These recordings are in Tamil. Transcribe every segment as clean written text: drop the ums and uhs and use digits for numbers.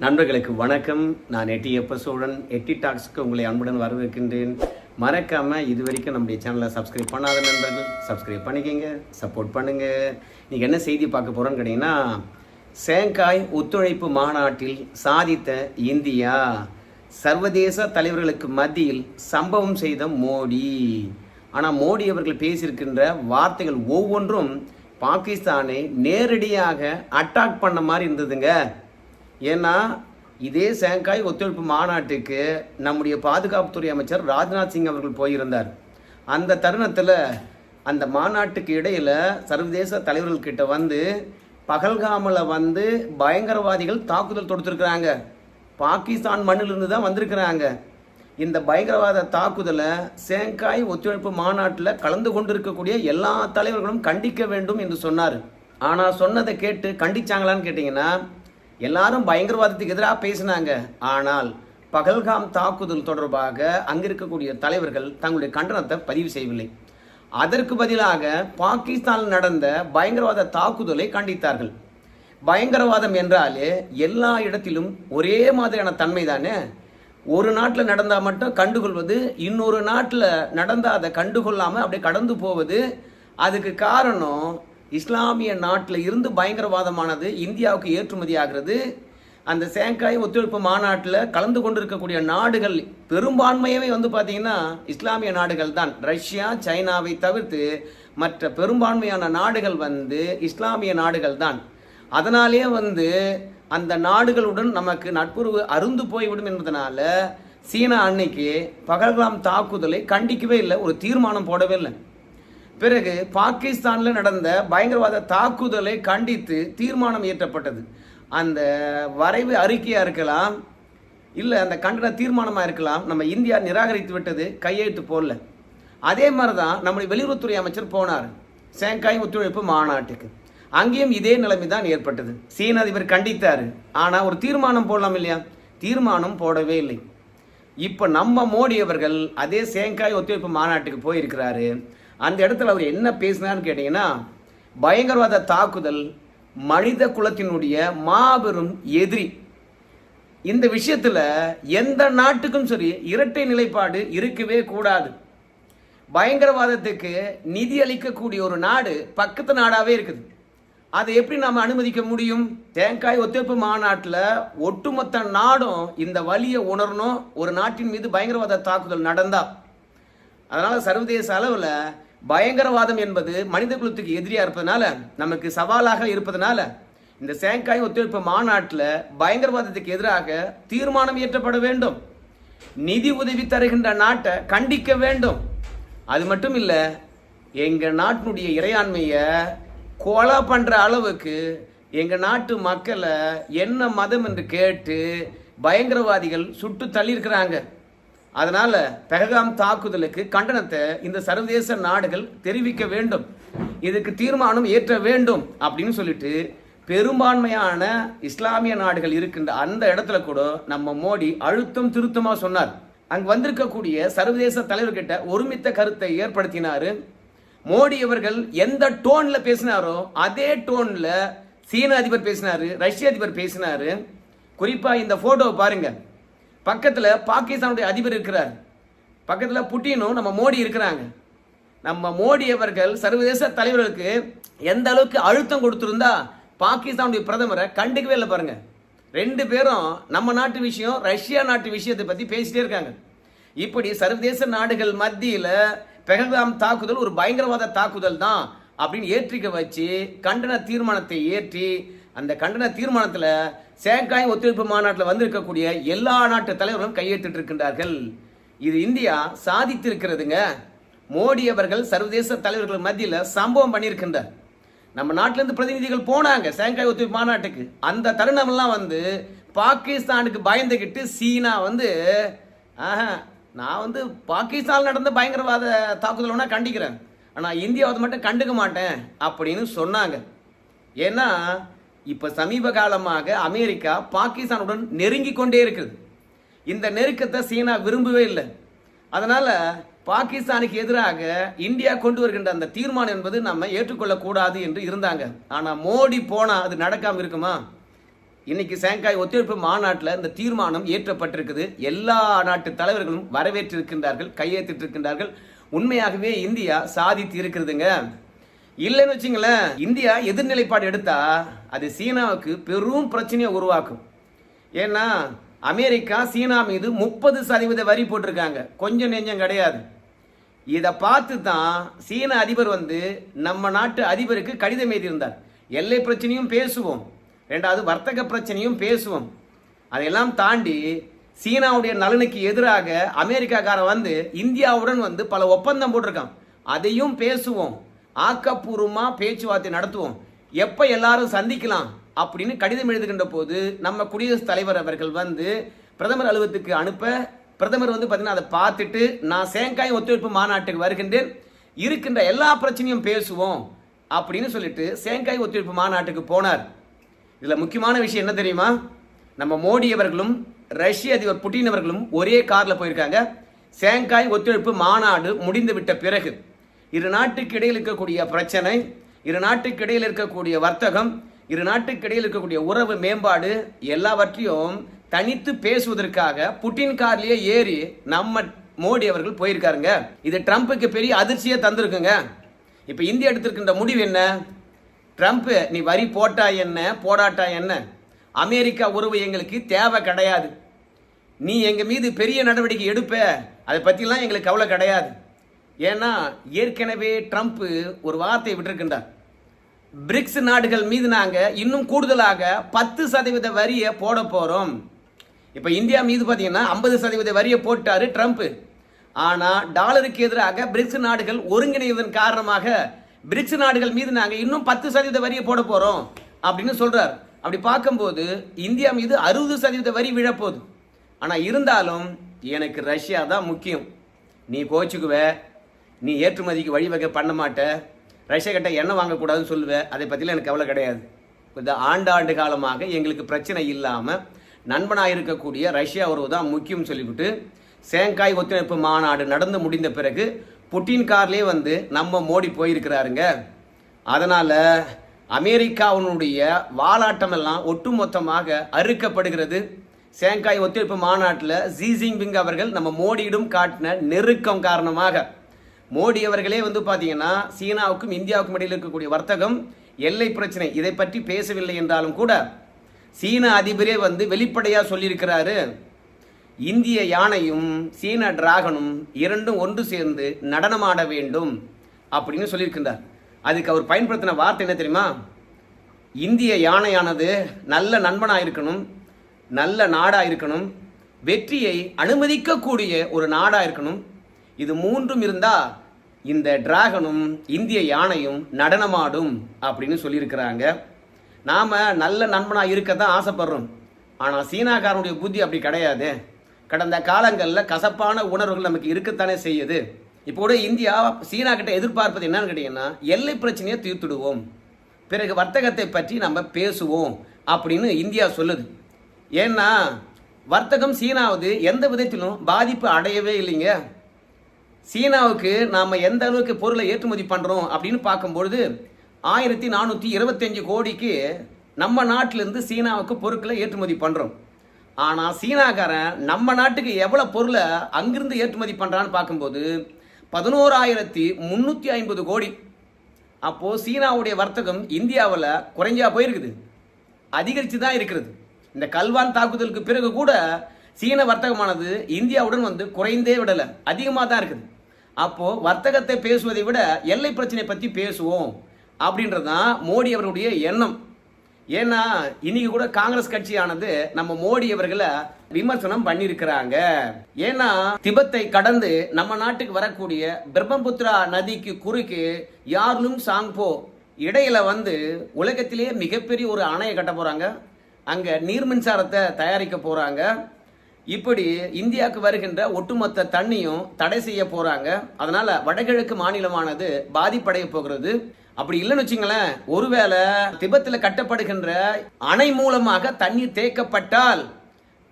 நண்பர்களுக்கு வணக்கம். நான் எட்டியப்ப சோழன். எட்டி டாக்ஸ்க்கு உங்களை அன்புடன் வரவேற்கின்றேன். மறக்காமல் இது வரைக்கும் நம்முடைய சேனலை சப்ஸ்கிரைப் பண்ணாத நண்பர்கள் சப்ஸ்கிரைப் பண்ணிக்கங்க, சப்போர்ட் பண்ணுங்கள். நீங்கள் என்ன செய்தி பார்க்க போகிறோன்னு கேட்டிங்கன்னா, ஷாங்காய் ஒத்துழைப்பு மாநாட்டில் சாதித்த இந்தியா, சர்வதேச தலைவர்களுக்கு மத்தியில் சம்பவம் செய்த மோடி. ஆனால் மோடி அவர்கள் பேசியிருக்கின்ற வார்த்தைகள் ஒவ்வொன்றும் பாகிஸ்தானை நேரடியாக அட்டாக் பண்ண மாதிரி இருந்ததுங்க. ஏன்னா இதே ஷாங்காய் ஒத்துழைப்பு மாநாட்டுக்கு நம்முடைய பாதுகாப்புத்துறை அமைச்சர் ராஜ்நாத் சிங் அவர்கள் போயிருந்தார். அந்த தருணத்தில் அந்த மாநாட்டுக்கு இடையில் சர்வதேச தலைவர்கள்கிட்ட வந்து பகல்காமில் வந்து பயங்கரவாதிகள் தாக்குதல் தொடுத்துருக்குறாங்க. பாகிஸ்தான் மண்ணிலிருந்து தான் வந்திருக்கிறாங்க. இந்த பயங்கரவாத தாக்குதலை ஷாங்காய் ஒத்துழைப்பு மாநாட்டில் கலந்து கொண்டிருக்கக்கூடிய எல்லா தலைவர்களும் கண்டிக்க வேண்டும் என்று சொன்னார். ஆனால் சொன்னதை கேட்டு கண்டிச்சாங்களான்னு கேட்டிங்கன்னா, எல்லாரும் பயங்கரவாதத்துக்கு எதிராக பேசினாங்க. ஆனால் பகல்காம் தாக்குதல் தொடர்பாக அங்கிருக்கக்கூடிய தலைவர்கள் தங்களுடைய கண்டனத்தை பதிவு செய்யவில்லை. அதற்கு பதிலாக பாகிஸ்தானில் நடந்த பயங்கரவாத தாக்குதலை கண்டித்தார்கள். பயங்கரவாதம் என்றாலே எல்லா இடத்திலும் ஒரே மாதிரியான தன்மை தானே. ஒரு நாட்டில் நடந்தால் மட்டும் கண்டுகொள்வது, இன்னொரு நாட்டில் நடந்தால் அதை கண்டுகொள்ளாமல் அப்படியே கடந்து போவது. அதுக்கு காரணம், இஸ்லாமிய நாட்டில் இருந்து பயங்கரவாதமானது இந்தியாவுக்கு ஏற்றுமதி ஆகிறது. அந்த ஷாங்காய் ஒத்துழைப்பு மாநாட்டில் கலந்து கொண்டிருக்கக்கூடிய நாடுகள் பெரும்பான்மையவே வந்து பார்த்தீங்கன்னா இஸ்லாமிய நாடுகள் தான். ரஷ்யா, சைனாவை தவிர்த்து மற்ற பெரும்பான்மையான நாடுகள் வந்து இஸ்லாமிய நாடுகள் தான். அதனாலே வந்து அந்த நாடுகளுடன் நமக்கு நட்புறவு அருந்து போய்விடும் என்பதனால சீனா அன்னைக்கு பகல்காம் தாக்குதலை கண்டிக்கவே இல்லை, ஒரு தீர்மானம் போடவே இல்லை. பிறகு பாகிஸ்தானில் நடந்த பயங்கரவாத தாக்குதலை கண்டித்து தீர்மானம் இயற்றப்பட்டது. அந்த வரைவு அறிக்கையாக இருக்கலாம், இல்லை அந்த கண்டன தீர்மானமாக இருக்கலாம். நம்ம இந்தியா நிராகரித்து விட்டது, கையெழுத்து போடல. அதே மாதிரி தான் நம்முடைய வெளியுறவுத்துறை அமைச்சர் போனார் ஷாங்காய் ஒத்துழைப்பு மாநாட்டுக்கு. அங்கேயும் இதே நிலைமை தான் ஏற்பட்டது. சீன அதிபர் கண்டித்தார், ஆனால் ஒரு தீர்மானம் போடலாம் இல்லையா, தீர்மானம் போடவே இல்லை. இப்போ நம்ம மோடி அவர்கள் அதே ஷாங்காய் ஒத்துழைப்பு மாநாட்டுக்கு போயிருக்கிறாரு. அந்த இடத்துல அவர் என்ன பேசினார்னு கேட்டிங்கன்னா, பயங்கரவாத தாக்குதல் மனித குலத்தினுடைய மாபெரும் எதிரி. இந்த விஷயத்தில் எந்த நாட்டுக்கும் சரி இரட்டை நிலைப்பாடு இருக்கவே கூடாது. பயங்கரவாதத்துக்கு நிதி அளிக்கக்கூடிய ஒரு நாடு பக்கத்து நாடாகவே இருக்குது. அதை எப்படி நாம் அனுமதிக்க முடியும்? ஷாங்காய் ஒத்துழைப்பு மாநாட்டில் ஒட்டுமொத்த நாடும் இந்த வலியை உணரணும், ஒரு நாட்டின் மீது பயங்கரவாத தாக்குதல் நடந்தா. அதனால் சர்வதேச அளவில் பயங்கரவாதம் என்பது மனித குலத்துக்கு எதிரியாக இருப்பதனால, நமக்கு சவாலாக இருப்பதனால, இந்த ஷாங்காய் ஒத்துழைப்பு மாநாட்டில் பயங்கரவாதத்துக்கு எதிராக தீர்மானம் இயற்றப்பட வேண்டும். நிதி உதவி தருகின்ற நாட்டை கண்டிக்க வேண்டும். அது மட்டும் இல்லை, எங்கள் நாட்டினுடைய இறையாண்மையை கொலை பண்ணுற அளவுக்கு எங்கள் நாட்டு மக்களை என்ன மதம் என்று கேட்டு பயங்கரவாதிகள் சுட்டு தள்ளியிருக்கிறாங்க. அதனால் பஹல்காம் தாக்குதலுக்கு கண்டனத்தை இந்த சர்வதேச நாடுகள் தெரிவிக்க வேண்டும், இதுக்கு தீர்மானம் ஏற்ற வேண்டும் அப்படின்னு சொல்லிட்டு பெரும்பான்மையான இஸ்லாமிய நாடுகள் இருக்கின்ற அந்த இடத்துல கூட நம்ம மோடி அழுத்தம் திருத்தமாக சொன்னார். அங்கே வந்திருக்கக்கூடிய சர்வதேச தலைவர்கிட்ட ஒருமித்த கருத்தை ஏற்படுத்தினார். மோடி அவர்கள் எந்த டோனில் பேசினாரோ அதே டோனில் சீன அதிபர் பேசினார், ரஷ்ய அதிபர் பேசினார். குறிப்பாக இந்த ஃபோட்டோவை பாருங்கள். பக்கத்தில் பாகிஸ்தானுடைய அதிபர் இருக்கிறார், பக்கத்தில் புட்டினும் நம்ம மோடி இருக்கிறாங்க. நம்ம மோடி அவர்கள் சர்வதேச தலைவர்களுக்கு எந்த அளவுக்கு அழுத்தம் கொடுத்துருந்தா பாகிஸ்தானுடைய பிரதமரை கண்டுக்கவே இல்லை பாருங்க. ரெண்டு பேரும் நம்ம நாட்டு விஷயம், ரஷ்யா நாட்டு விஷயத்தை பற்றி பேசிட்டே இருக்காங்க. இப்படி சர்வதேச நாடுகள் மத்தியில் பஹல்காம் தாக்குதல் ஒரு பயங்கரவாத தாக்குதல் தான் அப்படின்னு ஏற்றிக்க வச்சு கண்டன தீர்மானத்தை ஏற்றி, அந்த கண்டன தீர்மானத்தில் ஷாங்காய் ஒத்துழைப்பு மாநாட்டில் வந்திருக்கக்கூடிய எல்லா நாட்டு தலைவர்களும் கையெழுத்திட்டு இருக்கின்றார்கள். இது இந்தியா சாதித்திருக்கிறதுங்க. மோடி அவர்கள் சர்வதேச தலைவர்கள் மத்தியில் சம்பவம் பண்ணியிருக்கின்றார். நம்ம நாட்டிலேருந்து பிரதிநிதிகள் போனாங்க ஷாங்காய் ஒத்துழைப்பு மாநாட்டுக்கு. அந்த தருணமெல்லாம் வந்து பாகிஸ்தானுக்கு பயந்துக்கிட்டு சீனா வந்து, நான் வந்து பாகிஸ்தானில் நடந்த பயங்கரவாத தாக்குதல்னா கண்டிக்கிறேன், ஆனால் இந்தியாவை மட்டும் கண்டுக்க மாட்டேன் அப்படின்னு சொன்னாங்க. ஏன்னா இப்போ சமீப காலமாக அமெரிக்கா பாகிஸ்தானுடன் நெருங்கி கொண்டே இருக்குது. இந்த நெருக்கத்தை சீனா விரும்பவே இல்லை. அதனால் பாகிஸ்தானுக்கு எதிராக இந்தியா கொண்டு வருகின்ற அந்த தீர்மானம் என்பது நம்ம ஏற்றுக்கொள்ளக்கூடாது என்று இருந்தாங்க. ஆனால் மோடி போனால் அது நடக்காமல் இருக்குமா? இன்னைக்கு ஷாங்காய் ஒத்துழைப்பு மாநாட்டில் இந்த தீர்மானம் ஏற்றப்பட்டிருக்குது. எல்லா நாட்டு தலைவர்களும் வரவேற்றிருக்கின்றார்கள், கையெழுத்திட்டு இருக்கின்றார்கள். உண்மையாகவே இந்தியா சாதித்து இருக்கிறதுங்க. இல்லைன்னு வச்சுங்களேன், இந்தியா எதிர்நிலைப்பாடு எடுத்தா அது சீனாவுக்கு பெரும் பிரச்சனையை உருவாக்கும். ஏன்னா அமெரிக்கா சீனா மீது 30% வரி போட்டிருக்காங்க, கொஞ்சம் நெஞ்சம் கிடையாது. இதை பார்த்து தான் சீன அதிபர் நம்ம நாட்டு அதிபருக்கு கடிதம் எழுதியிருந்தார். எல்லை பிரச்சனையும் பேசுவோம், ரெண்டாவது வர்த்தக பிரச்சனையும் பேசுவோம். அதையெல்லாம் தாண்டி சீனாவுடைய நலனுக்கு எதிராக அமெரிக்காக்காரன் இந்தியாவுடன் பல ஒப்பந்தம் போட்டிருக்கான். அதையும் பேசுவோம், ஆக்கப்பூர்வமா பேச்சுவார்த்தை நடத்துவோம், எப்ப எல்லாரும் சந்திக்கலாம் அப்படின்னு கடிதம் எழுதுகின்ற போது நம்ம குடியரசுத் தலைவர் அவர்கள் பிரதமர் அலுவலகத்துக்கு அனுப்ப, பிரதமர் பார்த்தீங்கன்னா அதை பார்த்துட்டு நான் ஷாங்காய் ஒத்துழைப்பு மாநாட்டுக்கு வருகின்றேன், இருக்கின்ற எல்லா பிரச்சனையும் பேசுவோம் அப்படின்னு சொல்லிட்டு ஷாங்காய் ஒத்துழைப்பு மாநாட்டுக்கு போனார். இதுல முக்கியமான விஷயம் என்ன தெரியுமா? நம்ம மோடி அவர்களும் ரஷ்ய அதிபர் புட்டின் அவர்களும் ஒரே கார்ல போயிருக்காங்க. ஷாங்காய் ஒத்துழைப்பு மாநாடு முடிந்து விட்ட பிறகு இரு நாட்டுக்கு இடையில் இருக்கக்கூடிய பிரச்சனை, இரு நாட்டுக்கு இடையில் இருக்கக்கூடிய வர்த்தகம், இரு நாட்டுக்கு இடையில் இருக்கக்கூடிய உறவு மேம்பாடு எல்லாவற்றையும் தனித்து பேசுவதற்காக புட்டின் கார்லயே ஏறி நம்ம மோடி அவர்கள் போயிருக்காருங்க. இது ட்ரம்புக்கு பெரிய அதிர்ச்சியை தந்திருக்குங்க. இப்ப இந்தியா எடுத்திருக்கின்ற முடிவு என்ன? ட்ரம்ப் நீ வரி போட்டா என்ன போடாட்டா என்ன, அமெரிக்கா உறவு எங்களுக்கு தேவை கிடையாது, நீ எங்க மீது பெரிய நடவடிக்கை எடுப்ப, அதை பத்திலாம் எங்களுக்கு கவலை கிடையாது. ஏன்னா ஏற்கனவே ட்ரம்ப் ஒரு வார்த்தையை விட்டிருக்கின்றார், பிரிக்ஸ் நாடுகள் மீது நாங்க இன்னும் கூடுதலாக 10% வரியை போட போறோம். இப்ப இந்தியா மீது பாத்தீங்கன்னா 50% வரியை போட்டாரு ட்ரம்ப். ஆனா டாலருக்கு எதிராக பிரிக்ஸ் நாடுகள் ஒருங்கிணைவதன் காரணமாக பிரிக்ஸ் நாடுகள் மீது நாங்க இன்னும் 10% வரியை போட போறோம் அப்படின்னு சொல்றார். அப்படி பார்க்கும்போது இந்தியா மீது 60% வரி விழப்போகுது. ஆனா இருந்தாலும் எனக்கு ரஷ்யா தான் முக்கியம், நீ கோச்சுக்குவ, நீ ஏற்றுமதிக்கு வழிவகை பண்ண மாட்ட, ரஷ்யா கிட்ட எண்ணெய் வாங்கக்கூடாதுன்னு சொல்லுவ, அதை பற்றிலாம் எனக்கு கவலை கிடையாது. இந்த ஆண்டாண்டு காலமாக எங்களுக்கு பிரச்சனை இல்லாமல் நண்பனாக இருக்கக்கூடிய ரஷ்யா உறவு தான் முக்கியம் சொல்லிவிட்டு ஷாங்காய் ஒத்துழைப்பு மாநாடு நடந்து முடிந்த பிறகு புட்டின் கார்லேயே நம்ம மோடி போயிருக்கிறாருங்க. அதனால் அமெரிக்காவினுடைய வாலாட்டம் எல்லாம் ஒட்டுமொத்தமாக அறுக்கப்படுகிறது. ஷாங்காய் ஒத்துழைப்பு மாநாட்டில் ஜி ஜின்பிங் அவர்கள் நம்ம மோடியிடம் காட்டின நெருக்கம் காரணமாக மோடி அவர்களே பார்த்தீங்கன்னா சீனாவுக்கும் இந்தியாவுக்கும் இடையில் இருக்கக்கூடிய வர்த்தகம், எல்லை பிரச்சனை இதை பற்றி பேசவில்லை என்றாலும் கூட சீன அதிபரே வெளிப்படையாக சொல்லியிருக்கிறாரு, இந்திய யானையும் சீன டிராகனும் இரண்டும் ஒன்று சேர்ந்து நடனமாட வேண்டும் அப்படின்னு சொல்லியிருக்கின்றார். அதுக்கு அவர் பயன்படுத்தின வார்த்தை என்ன தெரியுமா? இந்திய யானையானது நல்ல நண்பனாக இருக்கணும், நல்ல நாடாக இருக்கணும், வெற்றியை அனுமதிக்கக்கூடிய ஒரு நாடாக இருக்கணும். இது மூன்றும் இருந்தா இந்த டிராகனும் இந்திய யானையும் நடனமாடும் அப்படின்னு சொல்லியிருக்கிறாங்க. நாம நல்ல நண்பனாக இருக்க தான் ஆசைப்படுறோம். ஆனால் சீனாக்காரனுடைய புத்தி அப்படி கிடையாது. கடந்த காலங்களில் கசப்பான உணர்வுகள் நமக்கு இருக்கத்தானே செய்யுது. இப்போ கூட இந்தியா சீனா கிட்ட எதிர்பார்ப்பது என்னன்னு கேட்டீங்கன்னா, எல்லை பிரச்சனையை தீர்த்துடுவோம், பிறகு வர்த்தகத்தை பற்றி நம்ம பேசுவோம் அப்படின்னு இந்தியா சொல்லுது. ஏன்னா வர்த்தகம் சீனாவது எந்த விதத்திலும் பாதிப்பு அடையவே இல்லைங்க. சீனாவுக்கு நாம் எந்த அளவுக்கு பொருளை ஏற்றுமதி பண்ணுறோம் அப்படின்னு பார்க்கும்பொழுது 1425 கோடிக்கு நம்ம நாட்டிலிருந்து சீனாவுக்கு பொருட்களை ஏற்றுமதி பண்ணுறோம். ஆனால் சீனாக்காரன் நம்ம நாட்டுக்கு எவ்வளோ பொருளை அங்கிருந்து ஏற்றுமதி பண்ணுறான்னு பார்க்கும்போது 11,350 கோடி. அப்போது சீனாவுடைய வர்த்தகம் இந்தியாவில் குறைஞ்சா போயிருக்குது, அதிகரித்து தான் இருக்கிறது. இந்த கல்வான் தாக்குதலுக்கு பிறகு கூட சீன வர்த்தகமானது இந்தியாவுடன் குறைந்தே விடலை, அதிகமாக தான் இருக்குது. அப்போது வர்த்தகத்தை பேசுவதை விட எல்லை பிரச்சனை பற்றி பேசுவோம் அப்படின்றது தான் மோடி அவர்களுடைய எண்ணம். ஏன்னா இன்னைக்கு கூட காங்கிரஸ் கட்சியானது நம்ம மோடி அவர்களை விமர்சனம் பண்ணியிருக்கிறாங்க. ஏன்னா திபெத்தை கடந்து நம்ம நாட்டுக்கு வரக்கூடிய பிரம்மபுத்திரா நதிக்கு குறுக்கே யார்லுங் சாங்போ இடையில உலகத்திலேயே மிகப்பெரிய ஒரு அணையை கட்ட போறாங்க, அங்க நீர் மின்சாரத்தை தயாரிக்க போறாங்க. இப்படி இந்தியாவுக்கு வருகின்ற ஒட்டுமொத்த தண்ணியும் தடை செய்ய போறாங்க. அதனால வடகிழக்கு மாநிலமானது பாதிப்படைய போகிறது. அப்படி இல்லைன்னு வச்சுங்களேன், ஒருவேளை திபெத்தில் கட்டப்படுகின்ற அணை மூலமாக தண்ணீர் தேக்கப்பட்டால்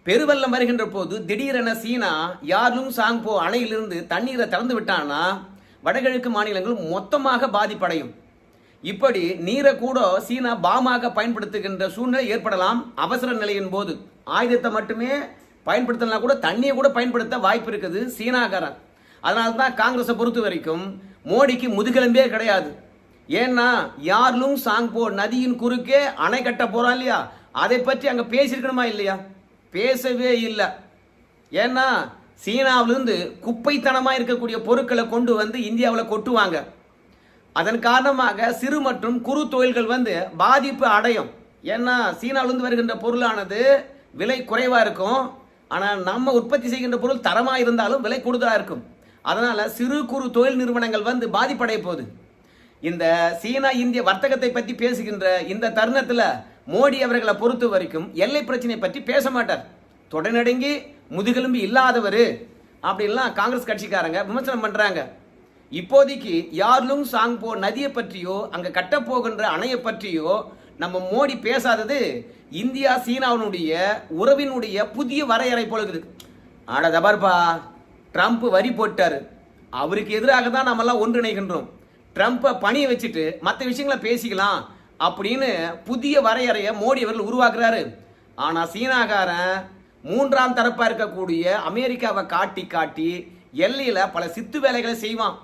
பெருவெள்ளம் வருகின்ற போது திடீரென சீனா யார்லுங் சாங்போ அணையிலிருந்து தண்ணீரை திறந்து விட்டான்னா வடகிழக்கு மாநிலங்கள் மொத்தமாக பாதிப்படையும். இப்படி நீரை கூட சீனா பாமாக பயன்படுத்துகின்ற சூழ்நிலை ஏற்படலாம். அவசர நிலையின் போது ஆயுதத்தை மட்டுமே பயன்படுத்தலாம், கூட தண்ணியை கூட பயன்படுத்த வாய்ப்பு இருக்குது சீனாக்காரன். அதனால தான் காங்கிரஸை பொறுத்த வரைக்கும் மோடிக்கு முதுகெலும்பே கிடையாது. ஏன்னா யார்லுங் சாங்போ நதியின் குறுக்கே அணை கட்ட போறான் இல்லையா, அதை பற்றி அங்க பேசியிருக்கணுமா இல்லையா? பேசவே இல்லை. ஏன்னா சீனாவிலிருந்து குப்பைத்தனமாக இருக்கக்கூடிய பொருட்களை கொண்டு வந்து இந்தியாவில் கொட்டுவாங்க. அதன் காரணமாக சிறு மற்றும் குறு தொழில்கள் வந்து பாதிப்பு அடையும். ஏன்னா சீனாவிலிருந்து வருகின்ற பொருளானது விலை குறைவாக இருக்கும், ஆனால் நம்ம உற்பத்தி செய்கின்ற பொருள் தரமாக இருந்தாலும் விலை கூடுதலாக இருக்கும். அதனால சிறு குறு தொழில் நிறுவனங்கள் வந்து பாதிப்படைய போகுது. இந்த சீனா இந்திய வர்த்தகத்தை பற்றி பேசுகின்ற இந்த தருணத்தில் மோடி அவர்களை பொறுத்த வரைக்கும் எல்லை பிரச்சனை பற்றி பேச மாட்டார். தொடநடுங்கி முதுகெலும்பு இல்லாதவர் அப்படின்லாம் காங்கிரஸ் கட்சிக்காரங்க விமர்சனம் பண்றாங்க. இப்போதைக்கு யார்லுங் சாங்போ நதியை பற்றியோ அங்க கட்டப்போகின்ற அணையை பற்றியோ நம்ம மோடி பேசாதது இந்தியா சீனாவினுடைய உறவினுடைய புதிய வரையறை போல இருக்குது. ஆட தபார்பா, ட்ரம்ப் வரி போட்டாரு, அவருக்கு எதிராக தான் நம்ம எல்லாம் ஒன்றிணைகின்றோம், ட்ரம்ப்பை பணியை வச்சுட்டு மற்ற விஷயங்களை பேசிக்கலாம் அப்படின்னு புதிய வரையறையை மோடி அவர்கள் உருவாக்குறாரு. ஆனா சீனாக்காரன் மூன்றாம் தரப்பா இருக்கக்கூடிய அமெரிக்காவை காட்டி காட்டி எல்லையில பல சித்து வேலைகளை செய்வான்.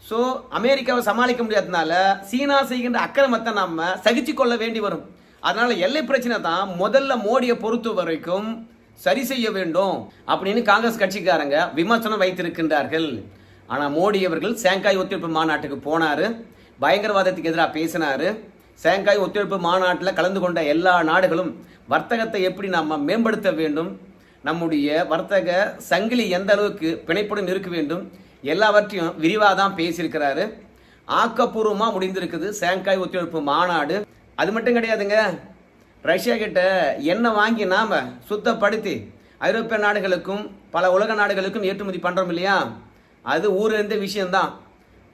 ஸோ அமெரிக்காவை சமாளிக்க முடியாததுனால சீனா செய்கின்ற அக்கிரமத்தை நம்ம சகிச்சு கொள்ள வேண்டி வரும். அதனால எல்லை பிரச்சனை தான் முதல்ல மோடியை பொறுத்த வரைக்கும் சரி செய்ய வேண்டும் அப்படின்னு காங்கிரஸ் கட்சிக்காரங்க விமர்சனம் வைத்திருக்கின்றார்கள். ஆனால் மோடி அவர்கள் ஷாங்காய் ஒத்துழைப்பு மாநாட்டுக்கு போனாரு, பயங்கரவாதத்துக்கு எதிராக பேசினாரு. ஷாங்காய் ஒத்துழைப்பு மாநாட்டில் கலந்து கொண்ட எல்லா நாடுகளும் வர்த்தகத்தை எப்படி நம்ம மேம்படுத்த வேண்டும், நம்முடைய வர்த்தக சங்கிலி எந்த அளவுக்கு பிணைப்புடன் இருக்க வேண்டும், எல்லாவற்றையும் விரிவாக தான் பேசியிருக்கிறாரு. ஆக்கப்பூர்வமாக முடிந்திருக்குது ஷாங்காய் ஒத்துழைப்பு மாநாடு. அது மட்டும் கிடையாதுங்க, ரஷ்யா கிட்ட எண்ணெய் வாங்கி நாம் சுத்தப்படுத்தி ஐரோப்பிய நாடுகளுக்கும் பல உலக நாடுகளுக்கும் ஏற்றுமதி பண்ணுறோம் இல்லையா, அது ஊரறிந்த விஷயம்தான்.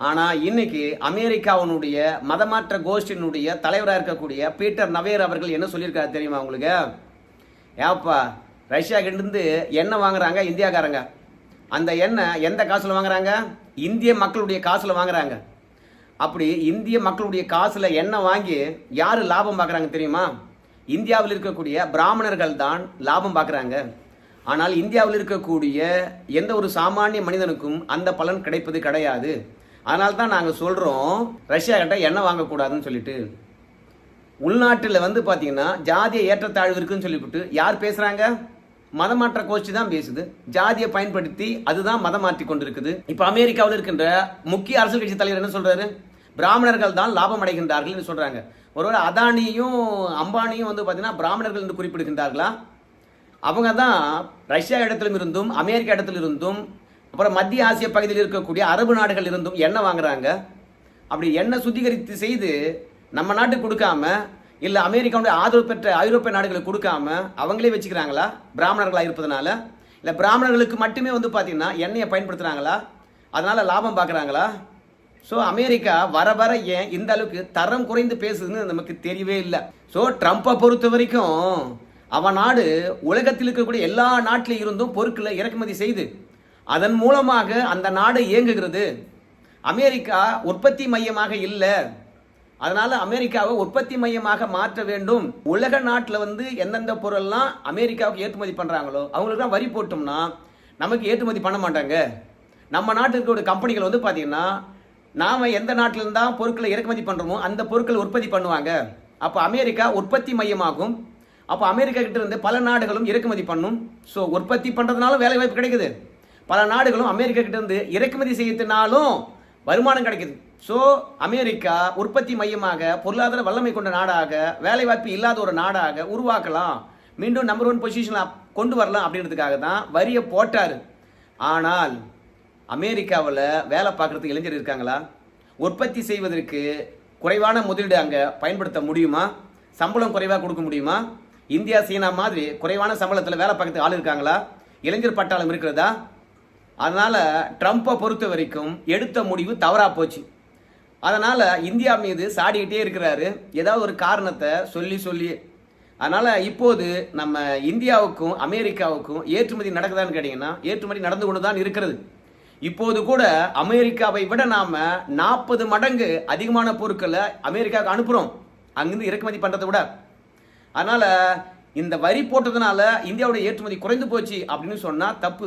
ஆனால் இன்னைக்கு அமெரிக்காவினுடைய மதமாற்ற கோஷ்டினுடைய தலைவராக இருக்கக்கூடிய பீட்டர் நவேர் அவர்கள் என்ன சொல்லியிருக்காரு தெரியுமா உங்களுக்கு? ஏப்பா, ரஷ்யா கிட்டேருந்து எண்ணெய் வாங்குறாங்க இந்தியாக்காரங்க, அந்த எண்ணெய் எந்த காசில் வாங்குறாங்க? இந்திய மக்களுடைய காசில் வாங்குறாங்க. அப்படி இந்திய மக்களுடைய காசில் எண்ணெய் வாங்கி யார் லாபம் பார்க்குறாங்க தெரியுமா? இந்தியாவில் இருக்கக்கூடிய பிராமணர்கள் தான் லாபம் பார்க்குறாங்க. ஆனால் இந்தியாவில் இருக்கக்கூடிய எந்த ஒரு சாமானிய மனிதனுக்கும் அந்த பலன் கிடைப்பது கிடையாது. அதனால தான் நாங்கள் சொல்கிறோம் ரஷ்யா கிட்ட எண்ணெய் வாங்கக்கூடாதுன்னு சொல்லிட்டு. உள்நாட்டில் வந்து பார்த்தீங்கன்னா ஜாதிய ஏற்றத்தாழ்வு இருக்குன்னு சொல்லிவிட்டு யார் பேசுகிறாங்க? மதமாற்ற கோஷ்டி தான் பேசுது. ஜாதியை பயன்படுத்தி அதுதான் மதம் மாற்றி கொண்டு இருக்குது. இப்போ அமெரிக்காவில் இருக்கின்ற முக்கிய அரசியல் கட்சி தலைவர் என்ன சொல்றாரு? பிராமணர்கள் தான் லாபம் அடைகின்றார்கள் சொல்றாங்க. ஒருவேளை அதானியும் அம்பானியும் வந்து பார்த்தீங்கன்னா பிராமணர்கள் என்று குறிப்பிடுகின்றார்களா? அவங்க தான் ரஷ்யா இடத்திலும் இருந்தும் அமெரிக்கா இடத்துல இருந்தும் அப்புறம் மத்திய ஆசிய பகுதியில் இருக்கக்கூடிய அரபு நாடுகள் இருந்தும் எண்ணெய் வாங்குறாங்க. அப்படி எண்ணெய் சுத்திகரித்து செய்து நம்ம நாட்டுக்கு கொடுக்காம, இல்லை அமெரிக்காவுடைய ஆதரவு பெற்ற ஐரோப்பிய நாடுகளுக்கு கொடுக்காம அவங்களே வச்சுக்கிறாங்களா பிராமணர்களாக இருப்பதனால? இல்லை பிராமணர்களுக்கு மட்டுமே வந்து பார்த்தீங்கன்னா எண்ணெயை பயன்படுத்துகிறாங்களா, அதனால லாபம் பார்க்குறாங்களா? ஸோ அமெரிக்கா வர வர ஏன் இந்த அளவுக்கு தரம் குறைந்து பேசுதுன்னு நமக்கு தெரியவே இல்லை. ஸோ ட்ரம்ப்பை பொறுத்த வரைக்கும் அவன் நாடு உலகத்தில் இருக்கக்கூடிய எல்லா நாட்டிலும் இருந்தும் பொருட்களை இறக்குமதி செய்து அதன் மூலமாக அந்த நாடு இயங்குகிறது. அமெரிக்கா உற்பத்தி மையமாக இல்லை, அதனால அமெரிக்காவை உற்பத்தி மையமாக மாற்ற வேண்டும். உலக நாட்டில் வந்து எந்தெந்த பொருள்லாம் அமெரிக்காவுக்கு ஏற்றுமதி பண்ணுறாங்களோ அவங்களுக்கு தான் வரி போட்டோம்னா நமக்கு ஏற்றுமதி பண்ண மாட்டாங்க. நம்ம நாட்டில் இருக்கக்கூடிய கம்பெனிகள் வந்து பார்த்தீங்கன்னா நாம் எந்த நாட்டிலிருந்து தான் பொருட்களை இறக்குமதி பண்ணுறோமோ அந்த பொருட்களை உற்பத்தி பண்ணுவாங்க. அப்போ அமெரிக்கா உற்பத்தி மையமாகும். அப்போ அமெரிக்கா கிட்ட இருந்து பல நாடுகளும் இறக்குமதி பண்ணும். ஸோ உற்பத்தி பண்ணுறதுனாலும் வேலை வாய்ப்பு கிடைக்குது, பல நாடுகளும் அமெரிக்கா கிட்ட இருந்து இறக்குமதி செய்யறதுனாலும் வருமானம் கிடைக்குது. ஸோ அமெரிக்கா உற்பத்தி மையமாக, பொருளாதார வல்லமை கொண்ட நாடாக, வேலை வாய்ப்பு இல்லாத ஒரு நாடாக உருவாக்கலாம், மீண்டும் நம்பர் 1 பொசிஷனில் கொண்டு வரலாம் அப்படின்றதுக்காக தான் வரியை போட்டார். ஆனால் அமெரிக்காவில் வேலை பார்க்குறதுக்கு இளைஞர் இருக்காங்களா? உற்பத்தி செய்வதற்கு குறைவான முதலீடு அங்கே பயன்படுத்த முடியுமா? சம்பளம் குறைவாக கொடுக்க முடியுமா? இந்தியா சீனா மாதிரி குறைவான சம்பளத்தில் வேலை பார்க்கறதுக்கு ஆள் இருக்காங்களா? இளைஞர் பட்டாளம் இருக்கிறதா? அதனால் ட்ரம்ப்பை பொறுத்த வரைக்கும் எடுத்த முடிவு தவறாக போச்சு. அதனால் இந்தியா மீது சாடிக்கிட்டே இருக்கிறாரு, ஏதாவது ஒரு காரணத்தை சொல்லி. அதனால் இப்போது நம்ம இந்தியாவுக்கும் அமெரிக்காவுக்கும் ஏற்றுமதி நடக்குதான்னு கேட்டிங்கன்னா ஏற்றுமதி நடந்து கொண்டு தான் இருக்கிறது. இப்போது கூட அமெரிக்காவை விட நாம 40 மடங்கு அதிகமான பொருட்களை அமெரிக்காவுக்கு அனுப்புறோம், அங்கிருந்து இறக்குமதி பண்றதை விட. அதனால இந்த வரி போட்டதுனால இந்தியாவுடைய ஏற்றுமதி குறைந்து போச்சு அப்படின்னு சொன்னா தப்பு.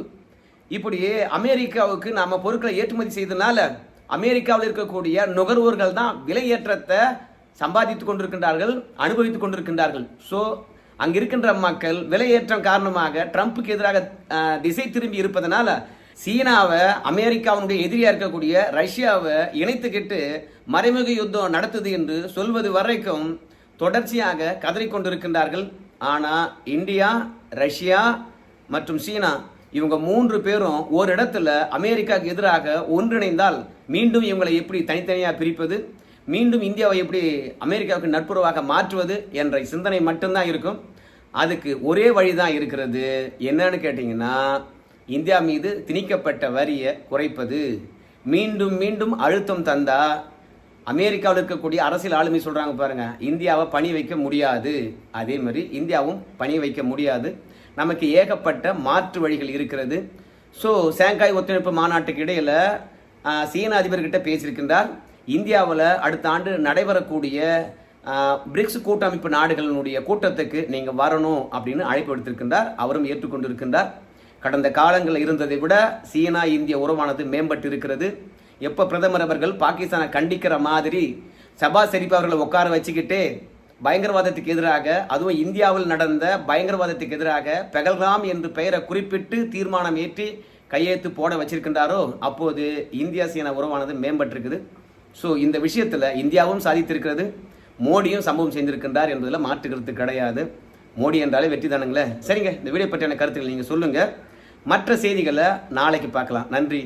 இப்படி அமெரிக்காவுக்கு நாம பொருட்களை ஏற்றுமதி செய்ததுனால அமெரிக்காவில் இருக்கக்கூடிய நுகர்வோர்கள் தான் விலையேற்றத்தை சம்பாதித்துக் கொண்டிருக்கின்றார்கள், அனுபவித்துக் கொண்டிருக்கின்றார்கள். ஸோ அங்க இருக்கின்ற மக்கள் விலையேற்றம் காரணமாக ட்ரம்ப்புக்கு எதிராக திசை திரும்பி இருப்பதனால சீனாவை அமெரிக்காவுடைய எதிரியா இருக்கக்கூடிய ரஷ்யாவை இணைத்துக்கிட்டு மறைமுக யுத்தம் நடத்துது என்று சொல்வது வரைக்கும் தொடர்ச்சியாக கதறிக்கொண்டிருக்கின்றார்கள். ஆனா இந்தியா, ரஷ்யா மற்றும் சீனா இவங்க 3 பேரும் ஒரு இடத்துல அமெரிக்காவுக்கு எதிராக ஒன்றிணைந்தால் மீண்டும் இவங்களை எப்படி தனித்தனியாக பிரிப்பது, மீண்டும் இந்தியாவை எப்படி அமெரிக்காவுக்கு நட்புறவாக மாற்றுவது என்ற சிந்தனை மட்டும்தான் இருக்கும். அதுக்கு ஒரே வழிதான் இருக்கிறது. என்னன்னு கேட்டீங்கன்னா, இந்தியா மீது திணிக்கப்பட்ட வரியை குறைப்பது. மீண்டும் மீண்டும் அழுத்தம் தந்தா அமெரிக்காவில் இருக்கக்கூடிய அரசியல் ஆளுமை சொல்றாங்க பாருங்க, இந்தியாவை பணி வைக்க முடியாது. அதே மாதிரி இந்தியாவும் பணி வைக்க முடியாது. நமக்கு ஏகப்பட்ட மாற்று வழிகள் இருக்கிறது. ஸோ ஷாங்காய் ஒத்துழைப்பு மாநாட்டுக்கு இடையில சீன அதிபர்கிட்ட பேசியிருக்கின்றார். இந்தியாவில் அடுத்த ஆண்டு நடைபெறக்கூடிய பிரிக்ஸ் கூட்டமைப்பு நாடுகளினுடைய கூட்டத்துக்கு நீங்க வரணும் அப்படின்னு அழைப்பு விடுத்திருக்கின்றார். அவரும் ஏற்றுக்கொண்டிருக்கின்றார். கடந்த காலங்களில் இருந்ததை விட சீனா இந்திய உறவானது மேம்பட்டு இருக்கிறது. எப்போ பிரதமர் அவர்கள் பாகிஸ்தானை கண்டிக்கிற மாதிரி ஷபாஸ் ஷெரீப் அவர்களை உட்கார வச்சுக்கிட்டு பயங்கரவாதத்துக்கு எதிராக, அதுவும் இந்தியாவில் நடந்த பயங்கரவாதத்துக்கு எதிராக பெகல்காம் என்று பெயரை குறிப்பிட்டு தீர்மானம் ஏற்றி கையெழுத்து போட வச்சிருக்கின்றாரோ அப்போது இந்தியா சீனா உறவானது மேம்பட்டிருக்குது. ஸோ இந்த விஷயத்தில் இந்தியாவும் சாதித்திருக்கிறது, மோடியும் சம்பவம் செய்திருக்கின்றார் என்பதில் மாற்று கருத்து கிடையாது. மோடி என்றாலே வெற்றி தானுங்களே. சரிங்க, இந்த வீடியோ பற்றியான கருத்துக்கள் நீங்கள் சொல்லுங்கள். மற்ற செய்திகளை நாளைக்கு பார்க்கலாம். நன்றி.